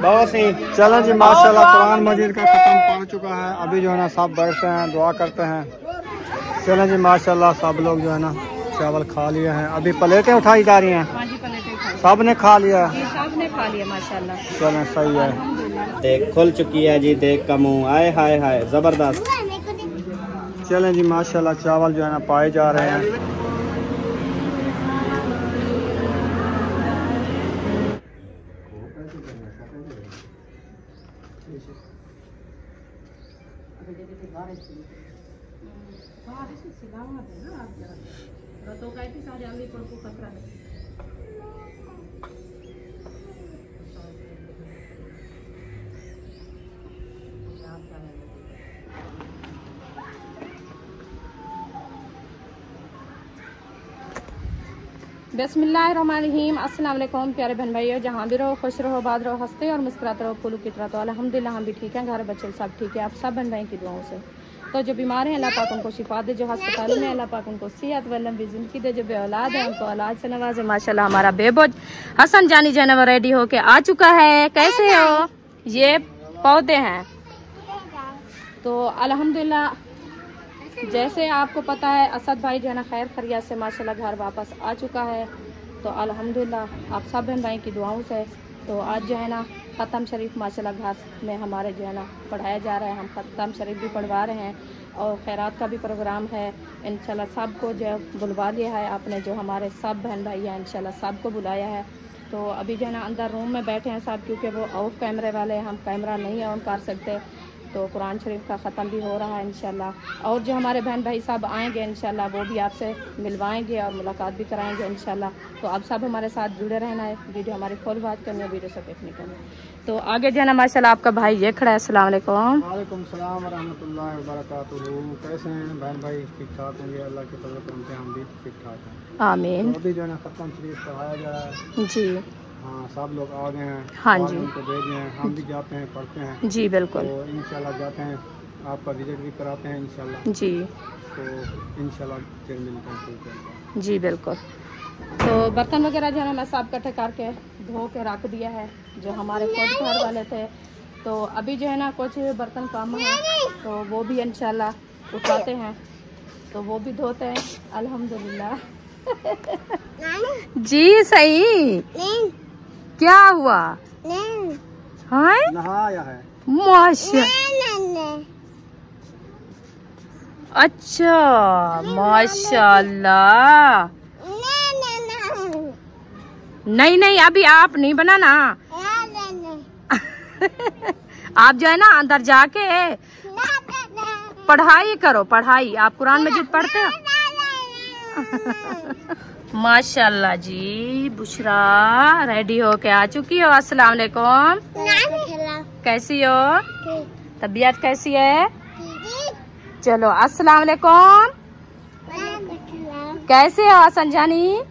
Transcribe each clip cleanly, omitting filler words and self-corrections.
बहुत सही। चलो जी माशाल्लाह कुरान मजीद का ख़त्म पड़ चुका है। अभी जो है ना सब बैठते हैं दुआ करते हैं। चलो जी माशाल्लाह सब लोग जो है ना चावल खा लिए हैं। अभी प्लेटें उठाई जा रही हैं। सब ने खा लिया। सब ने खा लिया माशाल्लाह। चलो सही है। देख खुल चुकी है जी, देख का मुँह। आए हाय हाय जबरदस्त। चलें जी माशाल्लाह चावल जो है ना पाए जा रहे हैं। बिस्मिल्लाहिर्रहमानिर्रहीम। अस्सलाम वालेकुम प्यारे बहन भाइयों, जहाँ भी रहो खुश रहो, बात रहो, हंसते और मुस्कुराते रहो फूलों की तरह। तो अल्हम्दुलिल्लाह हम भी ठीक हैं, घर बच्चे सब ठीक है। आप सब बहन भाई की दुआओं से। तो जो बीमार हैं अल्लाह पाक उनको शिफा दे, जो अस्पतालों में अल्लाह पाक उनको सेहत व लंबी ज़िंदगी दे, जो बे औलाद है उनको औलाद से नवाजे। माशाल्लाह हमारा बेबोज हसन जानी जो है वो रेडी होके आ चुका है। कैसे हो? ये पौधे हैं। तो अल्हम्दुलिल्लाह जैसे आपको पता है असद भाई जो है ना खैर खैरियत से माशाल्लाह घर वापस आ चुका है। तो अल्हम्दुलिल्लाह आप सब बहन भाई की दुआओं से। तो आज जो है ना ख़त्म शरीफ माशाल्लाह घर में हमारे जो है ना पढ़ाया जा रहा है। हम ख़त्म शरीफ भी पढ़वा रहे हैं और खैरात का भी प्रोग्राम है। इंशाल्लाह सबको जो बुलवा लिया है आपने, जो हमारे सब बहन भाई हैं इंशाल्लाह सबको बुलाया है। तो अभी जो है ना अंदर रूम में बैठे हैं सब, क्योंकि वो ऑफ कैमरे वाले, हम कैमरा नहीं ऑन कर सकते। तो कुरान शरीफ का ख़त्म भी हो रहा है इंशाल्लाह। और जो हमारे बहन भाई सब आएंगे इंशाल्लाह वो भी आपसे मिलवाएंगे और मुलाकात भी कराएंगे इंशाल्लाह। तो आप सब हमारे साथ जुड़े रहना है। वीडियो हमारी फुल बात करनी है, वीडियो से देखने करनी। तो आगे जो है ना माशाल्लाह आपका भाई ये खड़ा है। अस्सलाम वालेकुम। वालेकुम सलाम व रहमतुल्लाहि व बरकातुहू। कैसे हैं बहन भाई? ठीक ठाक होंगे, अल्लाह के फजल करम से हम भी ठीक ठाक हैं। आमीन। तो अभी जो है ना ख़त्म शरीफ पढ़ाया जा रहा है जी हाँ, सब लोग आ गए हैं। हाँ जी, उनको भेज रहे हैं, हम भी जाते हैं पढ़ते हैं जी बिल्कुल। तो इंशाल्लाह जाते हैं, आपका विजिट भी कराते हैं इंशाल्लाह। जी तो इंशाल्लाह फिर मिलते हैं। जी बिल्कुल। तो बर्तन वगैरह जो है मैं सब इकट्ठे करके धो के रख दिया है, जो हमारे खुद घर वाले थे। तो अभी जो है ना कुछ बर्तन कम है तो वो भी इंशाल्लाह उठाते हैं, तो वो भी धोते हैं अल्हम्दुलिल्लाह। जी सही। क्या हुआ? हाँ नहाया है माशा। अच्छा माशाल्लाह। नहीं नहीं अभी आप नहीं बनाना। आप जो है ना अंदर जाके पढ़ाई करो, पढ़ाई। आप कुरान मजीद पढ़ते हो? माशाल्लाह जी। बुशरा रेडी होके आ चुकी हो। अस्सलाम वालेकुम। कैसी हो? तबीयत कैसी है? चलो अस्सलाम वालेकुम। कैसे हो हसन जानी?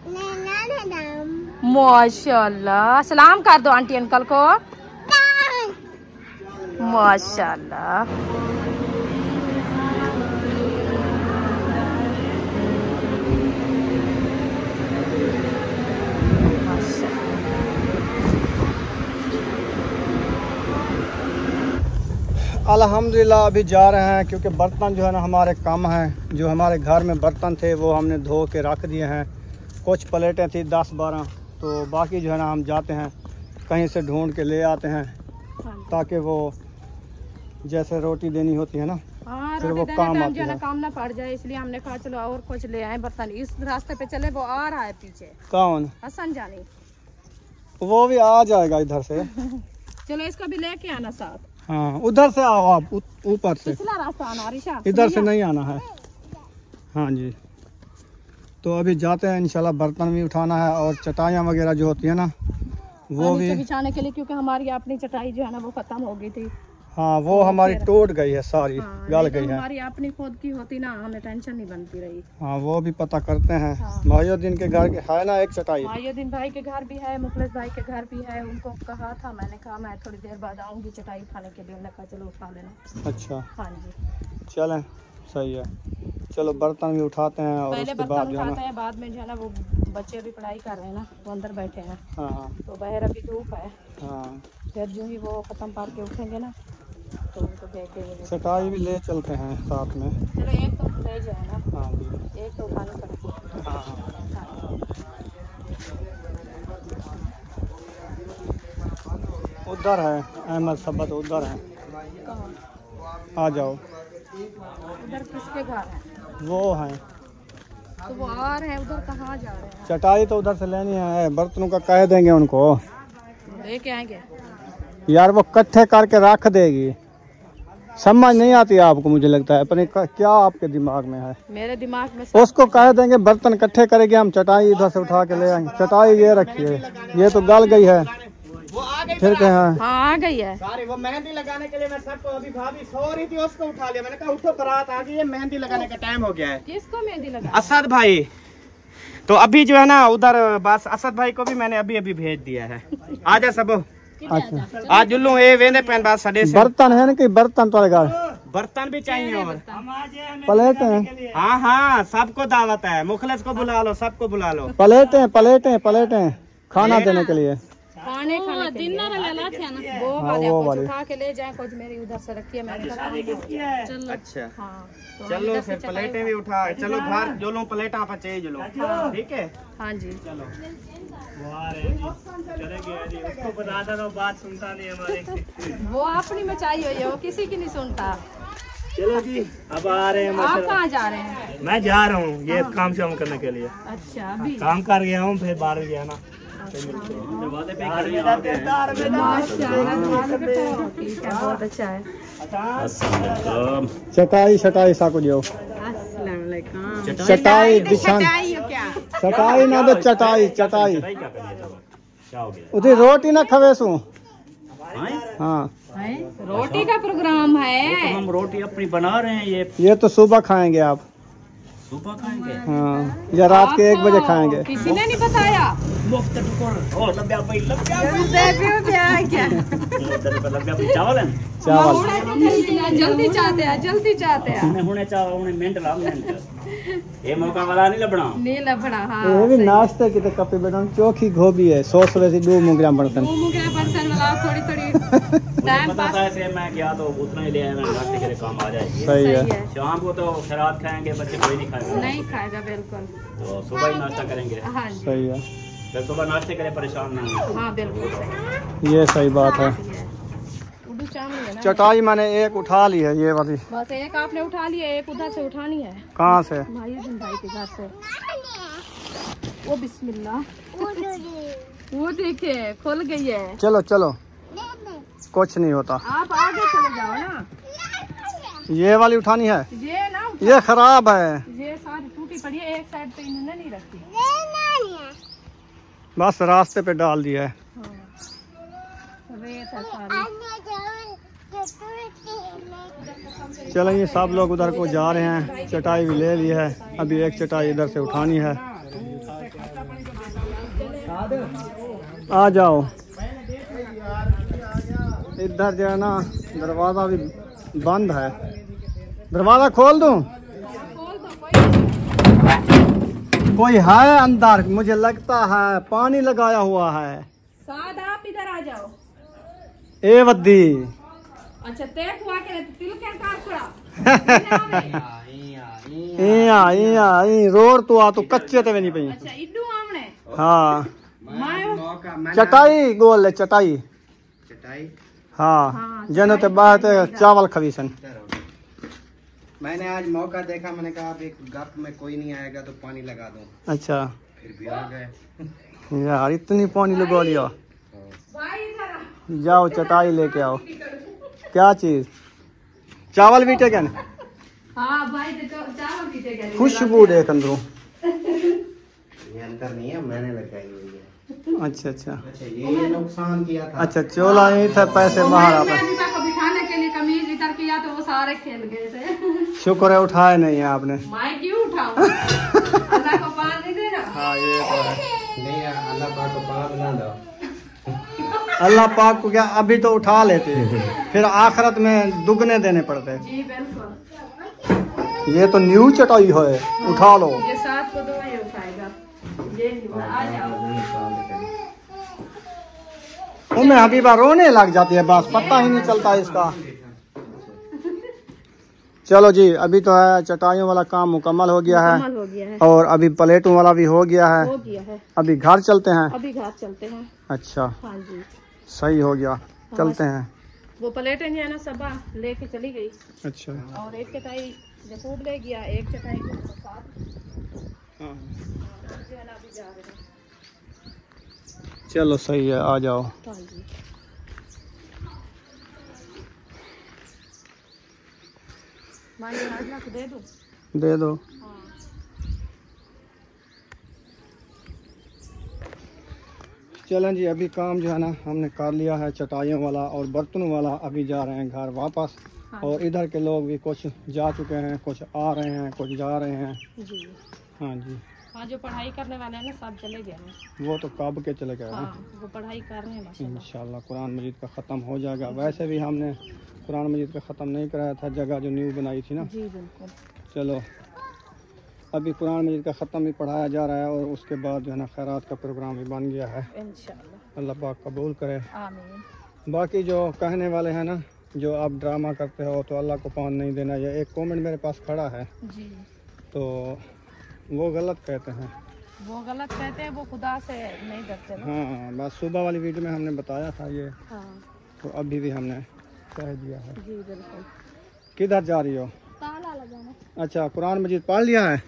माशाल्लाह। सलाम कर दो आंटी अंकल को। माशाल्लाह। अल्हम्दुलिल्लाह अभी जा रहे हैं, क्योंकि बर्तन जो है ना हमारे कम हैं। जो हमारे घर में बर्तन थे वो हमने धो के रख दिए हैं। कुछ प्लेटें थी 10-12, तो बाकी जो है ना हम जाते हैं कहीं से ढूंढ के ले आते हैं, ताकि वो जैसे रोटी देनी होती है ना फिर वो काम आती है, काम ना पड़ जाए। इसलिए हमने कहा चलो और कुछ ले आए बर्तन। इस रास्ते पे चले, वो आ रहा है पीछे। कौन? हसन जानी। वो भी आ जाएगा इधर से। चलो इसको भी लेके आना साथ। हाँ उधर से आओ आप, ऊपर से। रास्ता आना रिशा, इधर से नहीं आना है। हाँ जी। तो अभी जाते हैं इंशाल्लाह। बर्तन भी उठाना है और चटाइयाँ वगैरह जो होती है ना वो भी बिछाने के लिए, क्योंकि हमारी अपनी चटाई जो है ना वो खत्म हो गई थी। हाँ वो हमारी टूट गई है सारी। हाँ, गल गई है। हमारी अपनी खुद की होती ना, हमें टेंशन नहीं बनती रही। हाँ वो भी पता करते हैं। हाँ। माहिउद्दीन के घर के है ना एक चटाई। माहिउद्दीन भाई के घर भी है, मुखलिस भाई के घर भी है। उनको कहा था, मैंने कहा मैं थोड़ी देर बाद आऊंगी चटाई उठाने के लिए। उन्होंने कहा चलो उठा लेना। अच्छा हाँ जी चलें, सही है। चलो बर्तन भी उठाते हैं और पहले उसके बाद बर्तन जो है उठाते ना हैं, बाद में जो है ना वो बच्चे अभी पढ़ाई कर रहे हैं ना, वो अंदर बैठे हैं। हाँ तो बाहर अभी धूप है। हाँ। फिर जो ही वो खत्म पार के उठेंगे ना तो उनको भेज देंगे। चटाई भी ले चलते हैं साथ में। चलो एक तो ले जाए ना। हाँ जी। एक तो उठानी पड़ेगी। हाँ हाँ। उधर है अहमद सबत, उधर है। कहाँ? आ जाओ। उधर किसके घर है? वो हैं तो वो आ रहे हैं उधर, कहाँ जा रहे हैं? चटाई तो उधर से लेनी है, बर्तनों का कह देंगे उनको, लेके आएंगे यार वो इकट्ठे करके रख देगी। समझ नहीं आती आपको, मुझे लगता है अपने क्या आपके दिमाग में है। मेरे दिमाग में उसको कह देंगे बर्तन इकट्ठे करेंगे, हम चटाई इधर से उठा के ले आएंगे। चटाई ये रखिए, ये तो गल गई है। वो आ गई। फिर क्या है? हाँ आ गई है। सारी वो मेहंदी लगाने के लिए मैं सबको, अभी भाभी सो रही थी उसको उठा लिया। मैंने कहा उठो बारात आ गई है, मेहंदी लगाने का टाइम हो गया है। किसको मेहंदी लगा? असद भाई। तो अभी जो है ना उधर बस असद भाई को भी मैंने अभी अभी भेज दिया है। आजा सब अच्छा आज जुल्लू ए वेंदे पैन बात सडे से। बर्तन है ना कि बर्तन तुम्हारे घर? बर्तन भी चाहिए और प्लेट हैं? हाँ हाँ सबको दावत है, मुखलिस को बुला लो, सबको बुला लो। प्लेटें प्लेटें प्लेटें खाना देने के लिए। खाने खाने डिनर वाला थे ना, वो हाँ, वाले वो कुछ वाले। उठा के ले जाए, कुछ मेरी उधर से रखी है मैंने कहा। चलो अच्छा हाँ तो चलो इधर से फिर प्लेटें भी उठा, चलो घर जो लो प्लेट आप चाहिए जो लो, ठीक है। हाँ जी चलो उसको बताता तो बात सुनता नहीं हमारी। वो अपनी मचाई हुई है, वो किसी की नहीं सुनता। चलो जी अब आ रहे हैं। आप कहाँ जा रहे हैं? मैं जा रहा हूँ ये काम शाम करने के लिए। अच्छा अभी काम कर गया हूँ, फिर बाहर गया ना। माशाल्लाह ठीक है, बहुत अच्छा है। चटाई शटाई साको जो अस्सलाम वालेकुम। चटाई बिछान, चटाई ना दे चटाई चटाई। उधर रोटी ना खवेसू। हाँ रोटी का प्रोग्राम है। हम रोटी अपनी बना रहे हैं। ये तो सुबह खाएंगे आप? सुबह खाएंगे हाँ या रात के 1 बजे खाएंगे? किसी ने नहीं बताया। चावल है चावल जल्दी चाहते हैं, जल्दी चाहते हैं। हुने चावल हुने मिनट ला मिनट ये मौका वाला नहीं लबना। नहीं लफड़ा हाँ। ये भी नाश्ते की तो कपी बेटा चोखी गोभी है, 100 वैसे 2 मुगरा बर्तन। थोड़ी थोड़ी टाइम पास। ऐसे मैं गया तो उतना ही ले आया, मैंने नाश्ते के काम आ जाएगी। सही है। सही है। शाम को तो शराब खाएंगे, बच्चे कोई नहीं खाएगा। नहीं खाएगा बिल्कुल। तो सुबह ही नाश्ता करेंगे, हाँ जी सही है, फिर सुबह नाश्ते करें परेशान नहीं होंगे। हाँ बिल्कुल सही ये सही बात है। उर्दू चावल है ना। चटाई मैंने एक उठा ली है, ये वाली। बस एक आपने उठा लिया, एक उधर से उठानी है। कहाँ से? भाई भाई के घर से। वो बिस्मिल्लाह, वो देखे खुल गई है। चलो चलो कुछ नहीं होता। आप आगे चले जाओ ना। ये वाली उठानी है, ये ना ये खराब है। ये सारी टूटी पड़ी है, एक साइड पे इन्होंने नहीं रखी। बस रास्ते पे डाल दिया है। हाँ। रेत है सारी। चलो ये सब लोग उधर को जा रहे हैं, चटाई भी ले ली है, अभी एक चटाई इधर से उठानी है। आ जाओ इधर जो है ना, दरवाज़ा भी बंद है, दरवाज़ा खोल दूं? कोई है अंदर, मुझे लगता है पानी लगाया हुआ है। साद आप इधर आ जाओ। ए वद्दी अच्छा तेक हुआ के तिल के कार खड़ा। ई रोड तो आ तो कच्चे ते नहीं पई। अच्छा इड्डू आमने। हाँ मायो चटाई गोल है, चटाई चटाई। हाँ जनो ते बात चावल खवीसन। मैंने आज मौका देखा, मैंने कहा अब एक गप में कोई नहीं आएगा तो पानी लगा दूं। अच्छा फिर भी आ गए यार, इतनी पानी लगा लिया। भाई इधर आ। जाओ चटाई लेके आओ। क्या चीज? चावल भी टेकन? हाँ भाई तो चावल पीते गए। खुशबू देख अंदरों। ये अंदर नहीं है, मैंने लगाई हुई है। अच्छा अच्छा अच्छा ये नुकसान किया था। अच्छा चोला ही था, पैसे बाहर आ पाए। को बिठाने के लिए कमीज इधर किया तो वो सारे खेल गए थे। शुक्र है उठाए नहीं है आपने। मैं क्यों उठाऊं? अल्लाह को पार नहीं दे रहा। हाँ ये तो है। नहीं यार, अल्लाह पाक को पार ना दो। अल्लाह पाक को क्या, अभी तो उठा लेते फिर आखिरत में दुगने देने पड़ते। जी बिल्कुल। ये तो न्यू चटाई है, उठा लो। ये साथ को दो ये उठाएगा। उम्मे हबीबा रोने लग जाती है, बस पता ही नहीं चलता इसका। चलो जी, अभी तो है चटाइयों वाला काम मुकम्मल हो गया है और अभी प्लेटों वाला भी हो गया है। अभी घर चलते हैं। अभी घर चलते हैं। अच्छा, हाँ जी, सही हो गया, चलते हैं। वो प्लेटें जो है ना सब लेके चली गई। अच्छा, और एक चटाई जसूब ले गया, एक चटाई को साथ हाँ। जो है ना अभी जा रहे हैं। चलो सही है, आ जाओ। हाँ जी, मानी हाजमा को दे दूं? दे दो। हाँ। चलें जी, अभी काम जो है ना हमने कर लिया है चटाइयों वाला और बर्तनों वाला। अभी जा रहे हैं घर वापस। हाँ। और इधर के लोग भी कुछ जा चुके हैं, कुछ आ रहे हैं, कुछ जा रहे हैं। जी हाँ जी, हाँ, जो पढ़ाई करने वाले हैं ना सब चले गए हैं। वो तो कब के चले गए हैं। हाँ, वो पढ़ाई कर रहे हैं माशाल्लाह। इंशाल्लाह कुरान मजीद का ख़त्म हो जाएगा। वैसे भी हमने कुरान मजीद का ख़त्म नहीं कराया था, जगह जो न्यू बनाई थी ना। जी बिल्कुल। चलो, अभी कुरान मजीद का ख़त्म ही पढ़ाया जा रहा है और उसके बाद जो है ना खैरात का प्रोग्राम भी बन गया है। इंशाल्लाह, अल्लाह पाक कबूल करे। आमीन। बाकी जो कहने वाले हैं ना, जो आप ड्रामा करते हो तो अल्लाह को पान नहीं देना, ये एक कमेंट मेरे पास खड़ा है, जी, तो वो गलत कहते हैं। वो गलत कहते हैं, वो खुदा से नहीं डरते ना। हाँ, बस सुबह वाली वीडियो में हमने बताया था ये, हाँ तो अभी भी हमने कह दिया है। जी बिल्कुल। किधर जा रही हो? ताला लगाना। अच्छा, कुरान मजीद पढ़ लिया है?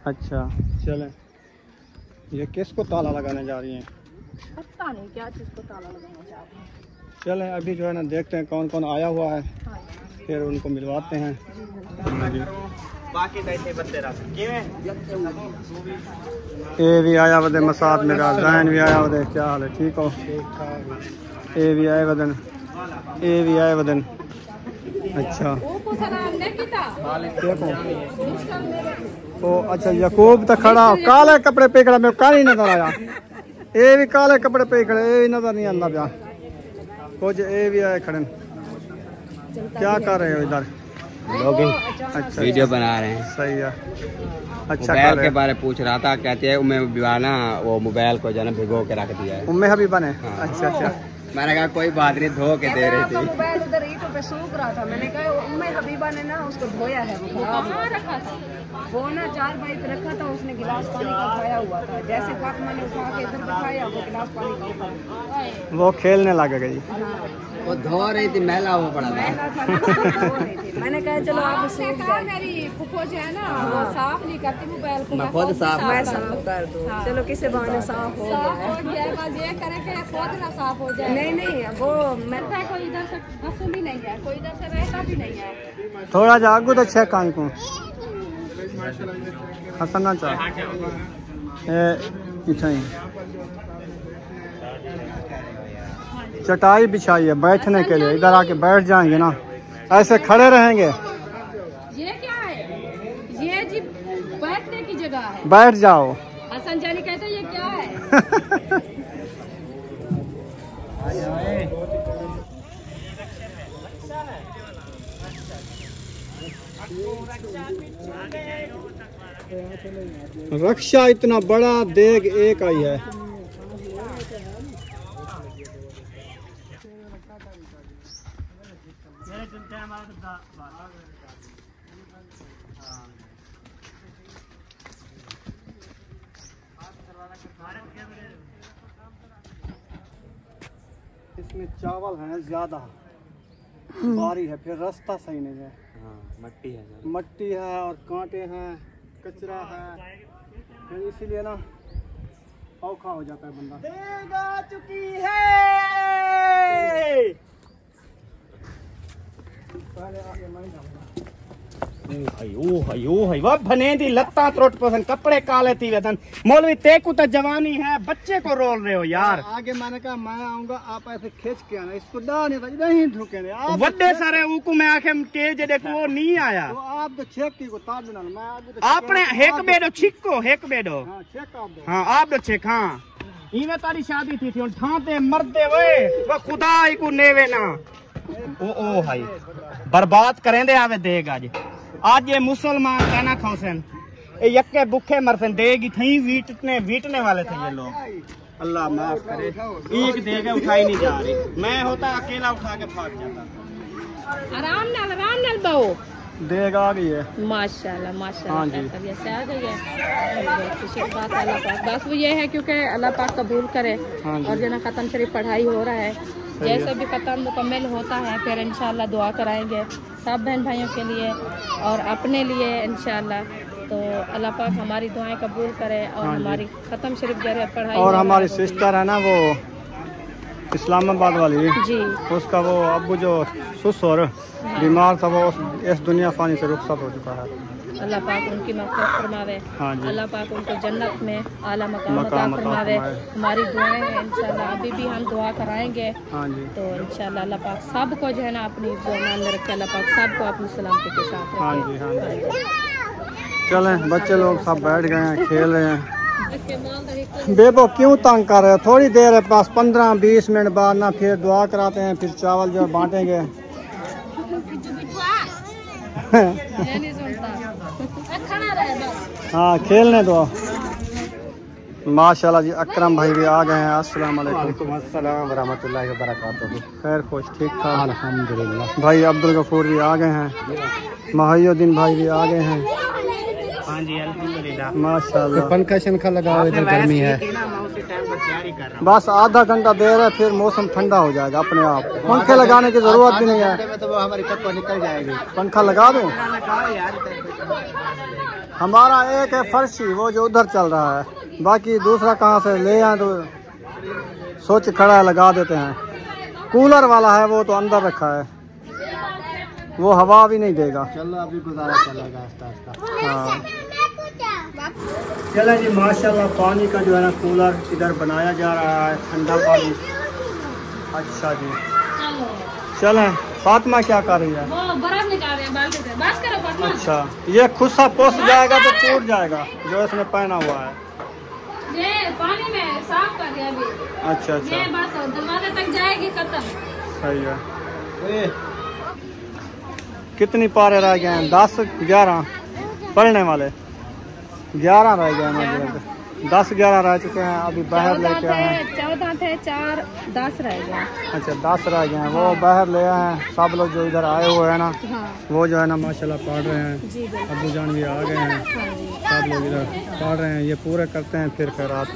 अच्छा, चलें। ये किसको ताला लगाने जा रही हैं? पता नहीं क्या चीज़ को ताला लगाना चाह रहे हैं। चलें, अभी जो है ना देखते हैं कौन कौन आया हुआ है, हाँ फिर उनको मिलवाते हैं। जी, बाकी कैसे बंदे रख ये भी आया वदन मसाद मेरा, जैन भी आया वदन। क्या हाल है? ठीक हो? ये भी आए वदन, ये भी आए वदन। अच्छा, ओ अच्छा, यकूब तो खड़ा काले कपड़े पे खड़ा, मैं काली नजर आया। ये भी काले कपड़े पे खड़े, ये भी नजर नहीं आता प्या कुछ। ये भी आए खड़े, क्या कर रहे हो इधर? अच्छा, वीडियो बना रहे हैं। सही है, अच्छा। मोबाइल के बारे में पूछ रहा था, कहते हैं उम्मे हबीबा ना वो मोबाइल को जो है भिगो के रख दिया है। उम्मे हबीबा ने? अच्छा अच्छा। मैंने कहा कोई बात नहीं, धो के दे रही थी। मोबाइल उधर ईंटों पे सूख रहा था, मैंने कहा उम्मे हबीबा ने ना उसको धोया है। वो कहाँ रखा था? वो ना चारपाई पे रखा था, उसने गिलास पानी का उठाया हुआ था। जैसे फातिमा ने उठा के इधर बिठाया, वो गिलास पानी का उठाया, वो खेलने लग गई। वो धो रही थी, मैला वो पड़ा था। मैंने कहा चलो आप सूख जाए। मेरी फुफो जो है ना वो साफ नहीं करती मोबाइल को। मैं खुद साफ मैं साफ कर दूँ। चलो किसी बहाने साफ हो गया। बस ये करे कि खुद ना साफ हो जाए। नहीं नहीं, वो मैं कोई इधर से हंसू भी नहीं है, कोई इधर से रहता भी नहीं है। थोड़ा जागो तो छे कान को हंसना चाह चटाई बिछाई है बैठने के लिए, इधर आके बैठ जाएंगे ना, ऐसे खड़े रहेंगे। ये क्या है? ये जी बैठने की जगह है। बैठ जाओ। हसन जानी कहते हैं ये क्या है? रक्षा इतना बड़ा देग एक आई है। इसमें चावल है ज्यादा, बारी है, फिर रास्ता सही नहीं है। मट्टी है, मट्टी है और कांटे हैं, कचरा है, फिर इसीलिए ना औखा हो जाता है बंदा। देग आ चुकी है। पहले आगे मैं जाऊंगा। वाह भने दी लत्ता त्रोट पसंद कपड़े काले थी वेतन मौलवी तेकू तो जवानी है, बच्चे को रोल रहे हो यार। आगे मैंने कहा मैं आऊंगा, आप ऐसे खींच के आना, इसको नहीं धुके आप वड्डे सारे ऊको मैं आखे तेज देखो वो नहीं आया। तो आप तो छेक की को तार देना, मैं आगे आपने हेक बेडो छिक्को हेक बेडो। हां छेक आप दो। हाँ आप दो छेक। हाँ इवे तारी शादी थी उन ठाते मरदे वे वो खुदा ही को नेवे ना। ओ भाई बर्बाद करें दे आवे देगा आज ये मुसलमान कहना खौसन ये यक्के भूखे मरते देगी थी वीटने वाले थे ये लोग। अल्लाह माफ करे, एक देगा उठाई नहीं जा रही, मैं होता अकेला उठा के भाग जाता। आराम नाल बहु देगा आ गई है माशाल्लाह माशाल्लाह। हाँ जी। तबीयत से आ गई है, बहुत खुशी की बात है। अल्लाह पाक बस वो ये है क्योंकि अल्लाह पाक कबूल करे। हाँ जी। और जो ना ख़त्म शरीफ पढ़ाई हो रहा है, जैसे भी ख़त्म मुकम्मल होता है फिर इंशाल्लाह दुआ कराएंगे सब बहन भाइयों के लिए और अपने लिए इंशाल्लाह। तो अल्लाह पाक हमारी दुआएं कबूल करे और हाँ जी। हमारी ख़त्म शरीफ जरिए पढ़ाई और हो रहा हमारी है वो भी। सिस्टर है ना वो इस्लामाबाद वाली, जी उसका वो अब्बू जो ससुर बीमार था वो इस दुनिया फानी से रुखसत हो चुका है। अल्लाह पाक उनकी मग़फ़िरत फरमावे। हाँ जी। अल्लाह पाक उनको जन्नत में आला मकाम अता मकाम अता फरमावे। फरमाए। हमारी दुआएं हैं इंशाल्लाह, अभी भी हम दुआ कराएंगे। हाँ जी। तो इंशाल्लाह अल्लाह पाक सबको जो है ना अपनी ज़ुबान में रखे, अल्लाह पाक सबको अपनी सलामती के साथ रखे। हाँ जी, हाँ जी। चलें बच्चे लोग सब बैठ गए हैं, खेल रहे हैं। बेबो क्यों तंग कर रहे हो? थोड़ी देर है पास, 15-20 मिनट बाद ना फिर दुआ कराते हैं, फिर चावल जो बांटेंगे। हाँ खेलने दो। माशाल्लाह जी, अकरम भाई भी आ गए हैं। अस्सलाम वालेकुम। अस्सलाम वरहमतुल्लाहि वबरकातुहू। खैर खुश ठीक ठाक अल्हम्दुलिल्लाह। भाई अब्दुल गफूर भी आ गए हैं, महायुद्दीन भाई भी आ गए हैं। हाँ जी अल्हम्दुलिल्लाह। माशाल्लाह। पंखा शंखा लगाओ, इधर गर्मी है। बस आधा घंटा देर है फिर मौसम ठंडा हो जाएगा अपने आप। पंखे लगाने की जरूरत भी नहीं है, तो वो हमारी कप निकल जाएगी। पंखा लगा दूं। हमारा एक है फर्शी, वो जो उधर चल रहा है, बाकी दूसरा कहाँ से ले आए तो सोच खड़ा है, लगा देते हैं। कूलर वाला है वो तो अंदर रखा है, वो हवा भी नहीं देगा। चलो अभी गुजारा चलेगा आस्ता आस्ता। हाँ चलें जी, माशाल्लाह पानी का जो है ना कूलर इधर बनाया जा रहा है, ठंडा पानी। अच्छा जी चलें। फातिमा क्या कर रही है? वो बर्फ निकाल रहे हैं बाल्टी से। बस करो फातिमा। अच्छा, ये खुद सा पोस जाएगा तो टूट जाएगा जो इसने पहना हुआ है। ये पानी में साफ कर दिया अभी। अच्छा अच्छा ये बस दरवाजे तक जाएगी खत्म। सही है। कितनी पारे रह गए हैं? 10-11 पढ़ने वाले 11 रह गए हैं। 10-11 रह चुके हैं, अभी बाहर लेके आए हैं। 14 थे, 4 10 रह गए। अच्छा 10 रह गए हैं, वो बाहर ले आए हैं। सब लोग जो इधर आए हुए हैं ना, हाँ वो जो है ना माशाल्लाह पढ़ रहे हैं। जी बिल्कुल। अब्बू जान भी आ गए हैं, हाँ जी सब लोग इधर पढ़ रहे हैं। ये पूरे करते हैं फिर खैरात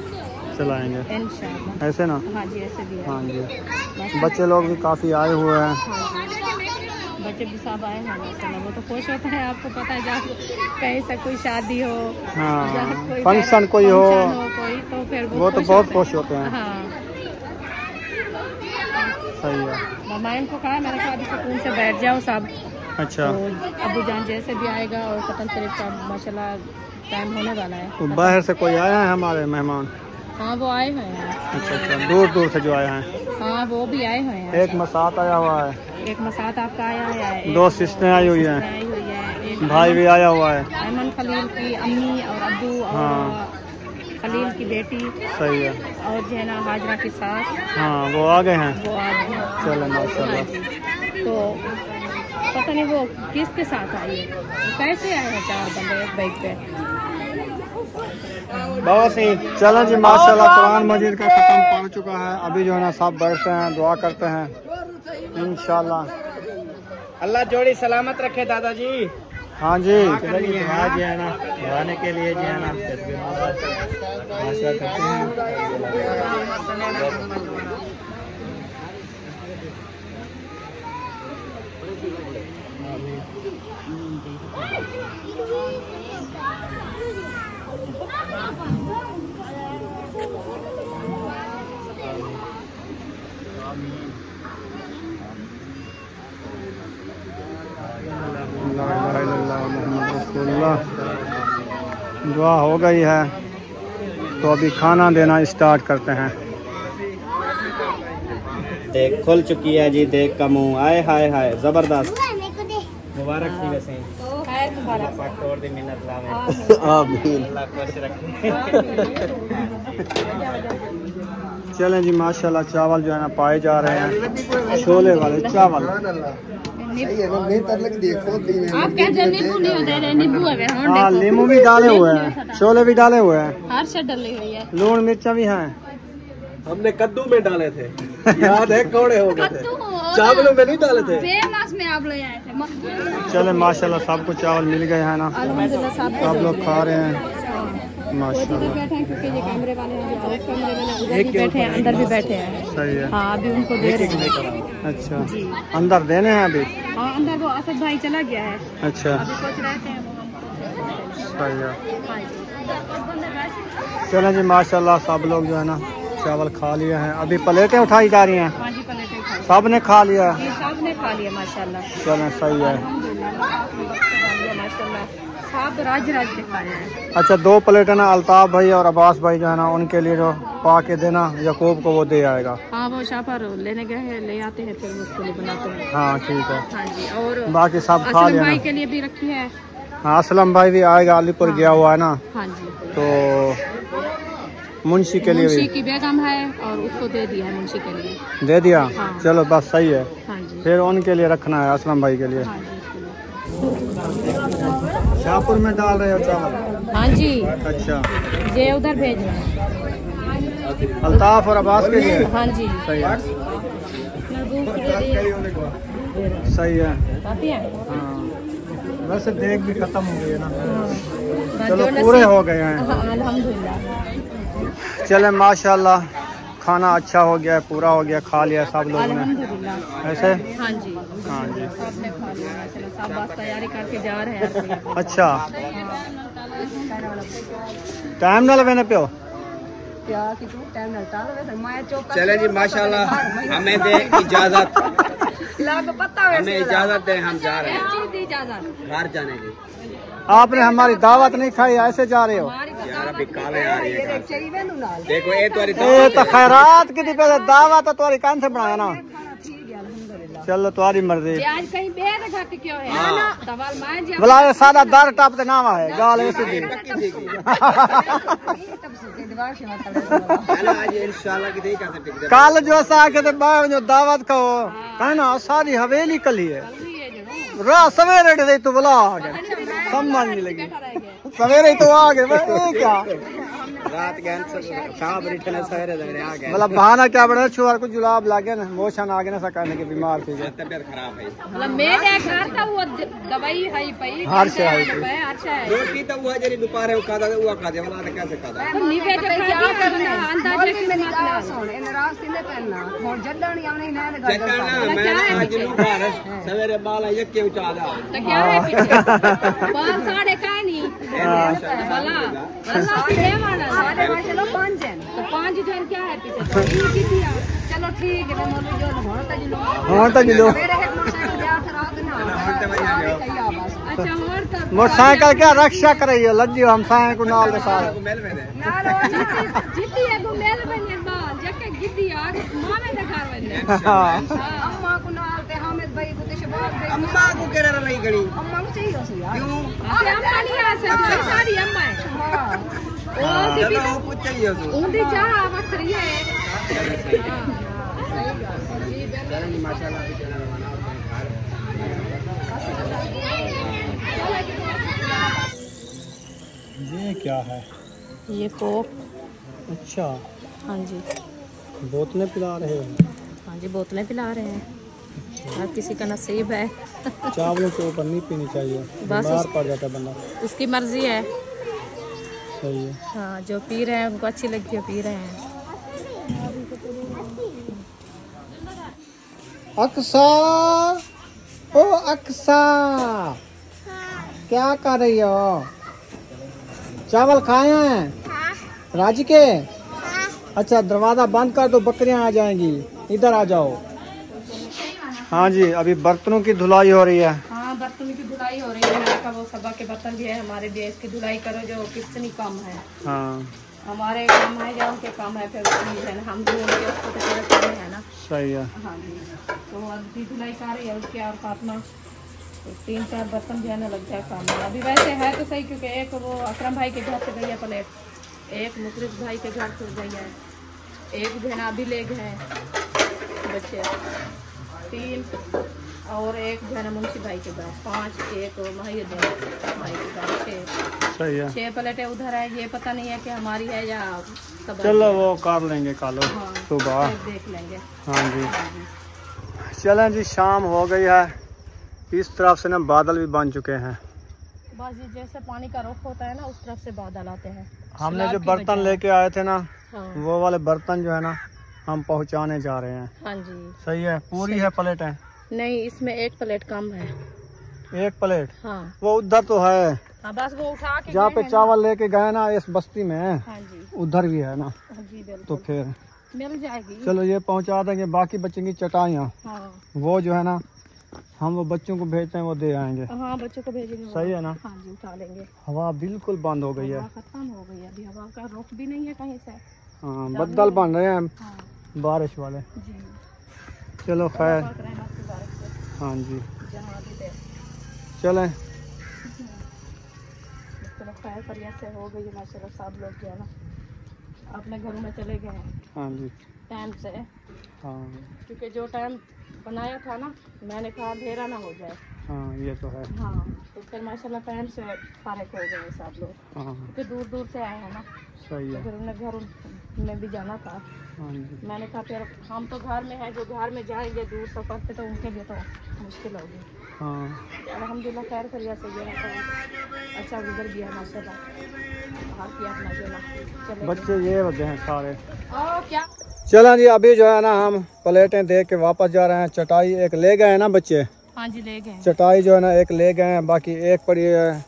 चलाएंगे, इंशाल्लाह। ऐसे ना। हाँ जी ऐसे भी है। हाँ जी, बच्चे लोग भी काफ़ी आए हुए हैं। हाँ जी बच्चे भी सब आए हैं माशाल्लाह, वो तो खुश होते हैं। आपको पता है जहाँ कहीं से कोई शादी हो, हाँ, जहाँ कोई फंक्शन कोई हो, कोई तो फिर वो तो बहुत खुश होते हैं। हाँ सही है। मम्मा इनको कहा, मैंने कहा अभी सुकून से बैठ जाओ सब। अच्छा तो अबू जान जैसे भी आएगा और ख़त्म शरीफ का माशाल्लाह टाइम होने वाला है। तो बाहर से कोई आया है हमारे मेहमान? हाँ वो आए हुए हैं। अच्छा अच्छा, दूर दूर से जो आए हैं। हाँ वो भी आए हुए हैं। एक मसात आया हुआ है, एक मसात आपका आया है, 2 सिस्टरें आई हुई हैं, आई हुई है, एक भाई भी आया हुआ है। अमन खलील की अम्मी और अब्बू और हाँ। खलील की बेटी सही है। और जो है ना हाजरा की सास, हाँ वो आ गए हैं। वो आज चलो हाँ माशाल्लाह। जी। तो पता नहीं वो किसके साथ आई है, वो कैसे आए हैं 4 बंदे एक बाइक पे। बहुत सही। चलो जी माशाल्लाह, कुरान मजीद का ख़त्म पड़ चुका है। अभी जो है ना सब बैठते हैं, दुआ करते हैं इंशाल्लाह। अल्लाह जोड़ी सलामत रखे दादाजी। हाँ जी चलिए दुआ जो है ना दुआने के लिए जो है ना आशा करते हैं। दुआ हो गई है तो अभी खाना देना स्टार्ट करते हैं। देख खुल चुकी है जी, देख का मुंह। आए हाय हाय जबरदस्त। मुबारक थी वैसे। अल्लाह पाक तोड़ दे मिन्नत लावे। आमीन। अल्लाह खुश रखे। चलें जी माशाल्लाह चावल जो है ना पाए जा रहे हैं, छोले वाले चावल। आप क्या नींबू नहीं होते नींबू है हाँ नींबू भी डाले हुए हैं, छोले भी डाले हुए हैं, हर से डली हुई है। लून मिर्चा भी हैं। हमने कद्दू में डाले थे, याद है कौड़े हो गए थे, चावलों में नहीं डाले थे। फेमस में आप ले आए थे। चले माशाल्लाह सबको चावल मिल गए हैं ना, अल्हम्दुलिल्लाह सब सब लोग खा रहे हैं माशाल्लाह। बैठे हैं क्योंकि ये कैमरे वाले हैं, कैमरे वाले उधर भी बैठे हैं, अंदर भी बैठे हैं। सही है। हाँ अभी उनको दे रहे हैं। अच्छा अंदर देने हैं अभी? हाँ अंदर वो असद भाई चला गया है, अच्छा अभी सोच रहे थे सही है। चलें जी माशाल्लाह सब लोग जो है ना चावल खा लिए हैं, अभी प्लेटें उठाई जा रही हैं। हाँ जी प्लेटें खाई, सब ने खा लिया? जी सब ने खा लिया माशाल्लाह। चलें सही है। माशाल्लाह सब राज के खाए हैं। अच्छा 2 प्लेटें ना अल्ताफ भाई और अब्बास भाई जो है ना उनके लिए जो पा के देना, यकूब को वो दे आएगा। हाँ वो शाह पर लेने गए हैं, ले आते हैं फिर उसके लिए बनाते हैं। हाँ ठीक है। हाँ जी और बाकी सब खा असलम लिया भाई ना? के लिए भी रखी है। हाँ असलम भाई भी आएगा, अलीपुर गया हुआ है ना, हाँ जी तो मुंशी के लिए मुंशी भी की बेगम है और उसको दे दिया है मुंशी के लिए। दे दिया? हाँ। चलो बस सही है। हाँ जी फिर उनके लिए रखना है, असलम भाई के लिए। हाँ जी शाहपुर में डाल रहे हो चावल? हाँ जी अच्छा ये उधर भेजना है। अल्ताफ और अब्बास के लिए? हाँ जी सही है सही है। काफी है। हाँ वैसे देख भी खत्म हो गई है ना, हाँ। चलो जो पूरे हो गए हैं। हाँ अल्हम्दुलिल्लाह। चले माशाल्लाह खाना अच्छा हो गया है, पूरा हो गया, खा लिया सब लोगों ने अल्हम्दुलिल्लाह। ऐसे। हाँ जी हाँ जी आपने खा लिया माशाल्लाह, सब बस तैयारी करके जा रहे हैं। अच्छा टाइम ना लेने पे हो? चले जी माशाल्लाह हमें दे इजाजत, हमें इजाजत दे, हम जा रहे हैं घर जाने की। आपने हमारी दावत नहीं खाई, ऐसे जा रहे हो? यार अभी काले आ रही है। देखो ये तुम्हारी ये तो खैरात की थी, पहले दावत तो तुम्हारी कान से बनाया ना। चलो तुम्हारी मर्जी। आज कहीं बेद घट क्यों है सवाल मैं जी बोला ये सादा दार टाप ते नाम है गाल ऐसे दी। आज इंशाल्लाह की नहीं कर सकते। कल जो ऐसा आके तो जो दावत को कहना सारी हवेली कली है रात सवेरे डे तो बुला आ गए, समझ नहीं लगी सवेरे ही तो आ गए। ये क्या रात गए साहब रिटर्न सवेरे आ गए, मतलब बहाना क्या बना, छुआर को जुलाब लागे ना, मोशन आगे ना सकने के बीमार थी गए, तबियत खराब है। मतलब मेरे घर का वो दवाई है पई हर से आई थी। अच्छा है रोटी तो वो जरी दोपहर वो खादा वो खा दे वाला कैसे खादा नीवे जो खाती है अंदाजे की मेरी मत गाल ला सुन इन रास्ते में पहनना और जड्डा नहीं आने ना जट्टा ना मैं आज नु घर सवेरे बाल ये के उठा दा तो क्या है पीछे बाल साढ़े का नहीं भला भला है वाला साढ़े 5 चलो 5 जन तो 5 जन क्या है पीछे तो ये कितनी है चलो ठीक है मोल जो होना तो जिलो हाँ तो जिलो मेरे हेड मोटरसाइकिल जा रात ना अच्छा और तब मोटरसाइकिल क्या रक्षा करे लज्जी हम साए को नाल दे सारे मेल में दे ना रो जितनी है वो मेल बने बाल जके गिद्दी आग मामे दा घर बने अम्मा को नाल ते हामिद भाई को ते शबाब भाई अम्मा को करे नहीं गणी अम्मा को चाहिए सी यार क्यों अरे अम्मा नहीं आ सकती सारी अम्मा है ओ सी भी चलो वो कुछ चाहिए तो उंदी चाह वखरी है माशाल्लाह भी चला ये क्या है? ये कोक अच्छा हाँ जी बोतलें पिला रहे हो? हाँ जी बोतलें पिला रहे हैं, हर किसी का नसीब है। चावलों के ऊपर नहीं पीनी चाहिए, बीमार पड़ जाता है बंदा। उसकी मर्जी है। सही है। हाँ जो पी रहे हैं उनको अच्छी लगी है पी रहे हैं। अक्सा ओ अक्सा क्या कर रही हो? चावल खाए हैं? राजी के? अच्छा दरवाजा बंद कर दो, बकरियां आ जाएंगी, इधर आ जाओ। हाँ जी अभी बर्तनों की धुलाई हो रही है। हाँ बर्तन की धुलाई हो रही है, मेरे का वो सबा के बर्तन भी है हमारे भी, इसकी धुलाई करो जो कितनी कम है। हाँ हमारे काम है या उनके काम है, फिर हम धोने के उसको तो थोड़ा कम है ना। सही है। हाँ जी तो अभी धुलाई कर रही है उसके और फातमा तो 3-4 बर्तन जो है ना लग जाए काम में। अभी वैसे है तो सही क्योंकि एक वो अकरम भाई के घर से गई है प्लेट, एक मुकरिस भाई के घर से गई है, एक जो है ना अभी ले गए हैं बच्चे 3 और एक जो है ना मुंशी भाई के पास 5, एक महिउद्दीन भाई के पास 6। सही है। 6 प्लेटें उधर है, ये पता नहीं है कि हमारी है या सब। चलो वो कर लेंगे कल हाँ, सुबह देख लेंगे। हाँ जी। चलें जी, शाम हो गई है। इस तरफ से ना बादल भी बन चुके हैं। बस ये जैसे पानी का रुख होता है ना उस तरफ से बादल आते हैं। हमने जो बर्तन लेके आए थे ना, हाँ। वो वाले बर्तन जो है ना हम पहुंचाने जा रहे हैं। हाँ जी। सही है। पूरी है प्लेटें? नहीं, इसमें 1 प्लेट कम है। 1 प्लेट? हाँ। वो उधर तो है। हाँ, बस वो उठा के जहाँ पे गए चावल लेके गए ना इस बस्ती में, हाँ जी, उधर भी है ना। हाँ जी बिल्कुल। तो फिर मिल जाएगी। चलो ये पहुंचा देंगे। बाकी बचेंगी चटाइयाँ, हाँ। वो जो है ना हम वो बच्चों को भेजते हैं, वो दे आएंगे। हाँ, बच्चों को भेजेंगे। सही है ना? हाँ जी, उठा लेंगे। हवा बिल्कुल बंद हो गई है। हवा खत्म हो गई है, अभी हवा का रुख भी नहीं है कहीं से। हाँ, बदल बन रहे हैं हाँ बारिश वाले। जी। चलो खैर। पक रहे हैं आपकी बारिश से, हाँ जी, जहाँ भी थे। चलें। चलो खैर बढ़िया से हो गई है माशाल्लाह। सब लोग जो है ना अपने घरों में चले गए हैं हाँ जी। टाइम से, हाँ क्योंकि जो टाइम बनाया था ना, मैंने कहा अंधेरा ना हो जाए। हाँ, ये तो है। हाँ, तो फिर माशाल्लाह टाइम से फारिग हो गए सब लोग, हाँ क्योंकि दूर दूर से आए हैं ना। सही तो है। फिर उन्हें घर में भी जाना था। हाँ जी। मैंने कहा फिर हम तो घर में हैं, जो घर में जाएंगे दूर सफ़र पे तो उनके लिए तो मुश्किल होगी। हाँ अल्हम्दुलिल्लाह खैर करिया से ये तो अच्छा गुजर गया माशाल्लाह। बाहर किया अपना जो ना चले बच्चे ये होते हैं सारे। और क्या। चला जी, अभी जो है ना हम प्लेटें दे के वापस जा रहे हैं। चटाई एक ले गए हैं ना बच्चे? हाँ जी, ले गए। चटाई जो है ना एक ले गए हैं, बाकी एक पड़ी है,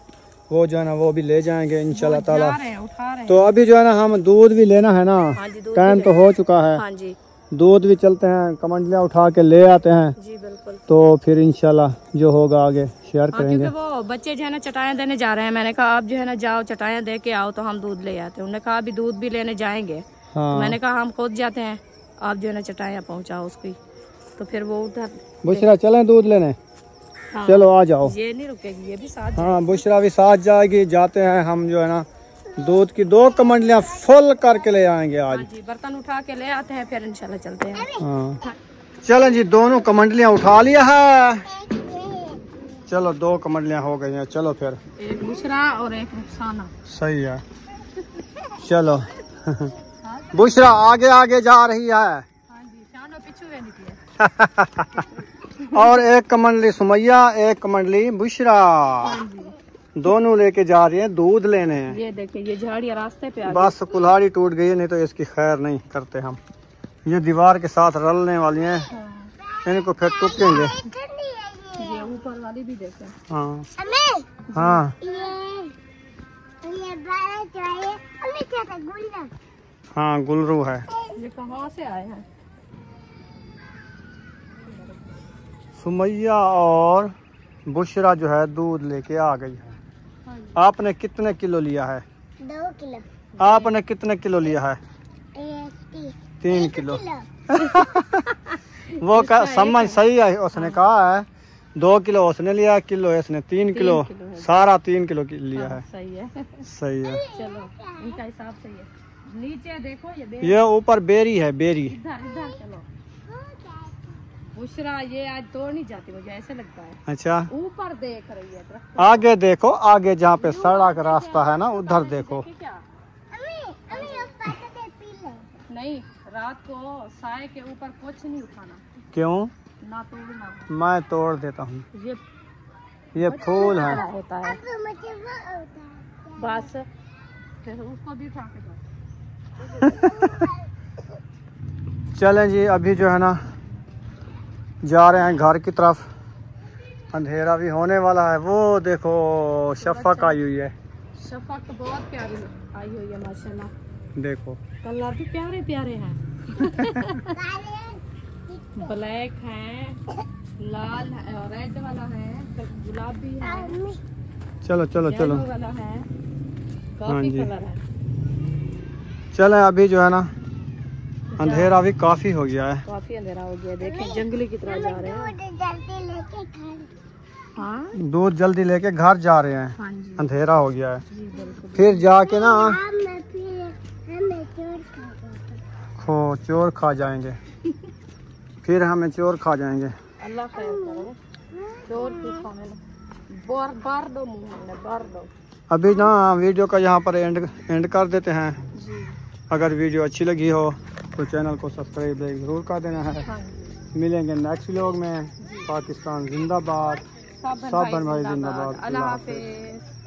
वो जो है ना वो भी ले जाएंगे इंशाल्लाह ताला। उठा रहे हैं। तो अभी जो है ना हम दूध भी लेना है ना। हाँ जी, दूध टाइम भी तो हो चुका है। हाँ जी दूध भी चलते हैं, कमंडलियाँ उठा के ले आते हैं। जी बिल्कुल। तो फिर इंशाल्लाह जो होगा आगे शेयर हाँ, करेंगे। क्योंकि वो बच्चे जो है ना चटाइयाँ देने जा रहे हैं। मैंने कहा आप जो है ना जाओ चटाइयाँ दे के आओ तो हम दूध ले आते हैं। उन्होंने कहा अभी दूध भी लेने जाएंगे। हाँ मैंने कहा हम खुद जाते हैं, आप जो है ना चटाइयाँ पहुँचाओ उसकी। तो फिर वो उधर बुशरा चलें दूध लेने? हाँ, चलो आ जाओ। ये नहीं रुकेगी, ये भी साथ। हाँ, बुशरा भी साथ जाएगी। जाते हैं हम जो है ना दूध की 2 कमंडलियाँ फुल करके ले आएंगे आज। हाँ जी, बर्तन उठा के ले आते हैं, फिर इंशाल्लाह चलते हैं। हाँ चलें जी, दोनों कमंडलियाँ उठा लिया है। चलो 2 कमंडलियाँ हो गई हैं। चलो फिर एक बुशरा और एक रुखसाना। सही है। चलो बुशरा आगे आगे जा रही है। हाँ जी, शानो पीछू है निकले। और एक कमंडली सुमैया, एक कमंडली बुशरा, हाँ जी, दोनों लेके जा रही हैं दूध लेने। ये देखिए ये झाड़ियाँ रास्ते पे आ गई। बस कुल्हाड़ी टूट गई है, नहीं तो इसकी खैर नहीं करते हम। ये दीवार के साथ रलने वाली हैं, हाँ, इनको फिर टूकेंगे। ये ऊपर वाली भी देखें। हाँ हाँ हाँ, गुलरू है। ये कहाँ से आए हैं? सुमैया और बुशरा जो है दूध लेके आ गई है। हाँ जी। आपने कितने किलो लिया है? 2 किलो। आपने कितने किलो लिया है? 3 किलो। वो का समझ सही है। उसने कहा है 2 किलो उसने लिया, किलो इसने 3 किलो, किलो है। सारा 3 किलो लिया है। सही है। सही है। चलो इनका हिसाब सही है। नीचे देखो ये ये ऊपर बेरी है, बेरी। इधर इधर चलो। बुशरा ये आज तोड़ नहीं जाती, मुझे ऐसे लगता है। अच्छा, ऊपर देख रही है दरख्त। आगे देखो, आगे जहाँ पे सड़क रास्ता है ना उधर देखो। देखी क्या? नहीं, रात को साए के ऊपर कुछ नहीं उठाना, क्यों? ना तोड़ना। मैं तोड़ देता हूँ। ये फूल है। होता है बस, फिर उसको भी उठा के दो। चलें जी, अभी जो है ना जा रहे हैं घर की तरफ। अंधेरा भी होने वाला है। वो देखो शफक आई हुई है। शफक तो बहुत प्यारी आई हुई है माशाल्लाह। देखो कलर भी प्यारे प्यारे हैं। ब्लैक है, लाल है, और रेड वाला है, गुलाबी है, चलो चलो चलो। येलो वाला है, हाँ काफी जी। कलर है। चलें, अभी जो है ना अंधेरा भी काफी हो गया है। काफी अंधेरा हो गया, देखिए जंगली की तरह जा रहे हैं। हाँ दूध जल्दी लेके घर जा रहे हैं, हाँ जी अंधेरा हो गया है। जी बिल्कुल। फिर जाके ना हो चोर खा जाएंगे, फिर हमें चोर खा जाएंगे। अल्लाह खैर करो, चोर की खाने लो, बार दो मुंह में, बार दो। अभी ना वीडियो का यहाँ पर एंड कर देते हैं। अगर वीडियो अच्छी लगी हो तो चैनल को सब्सक्राइब ज़रूर कर देना है। हाँ। मिलेंगे नेक्स्ट व्लॉग में। पाकिस्तान जिंदाबाद, सब भाई जिंदाबाद। अल्लाह हाफिज़।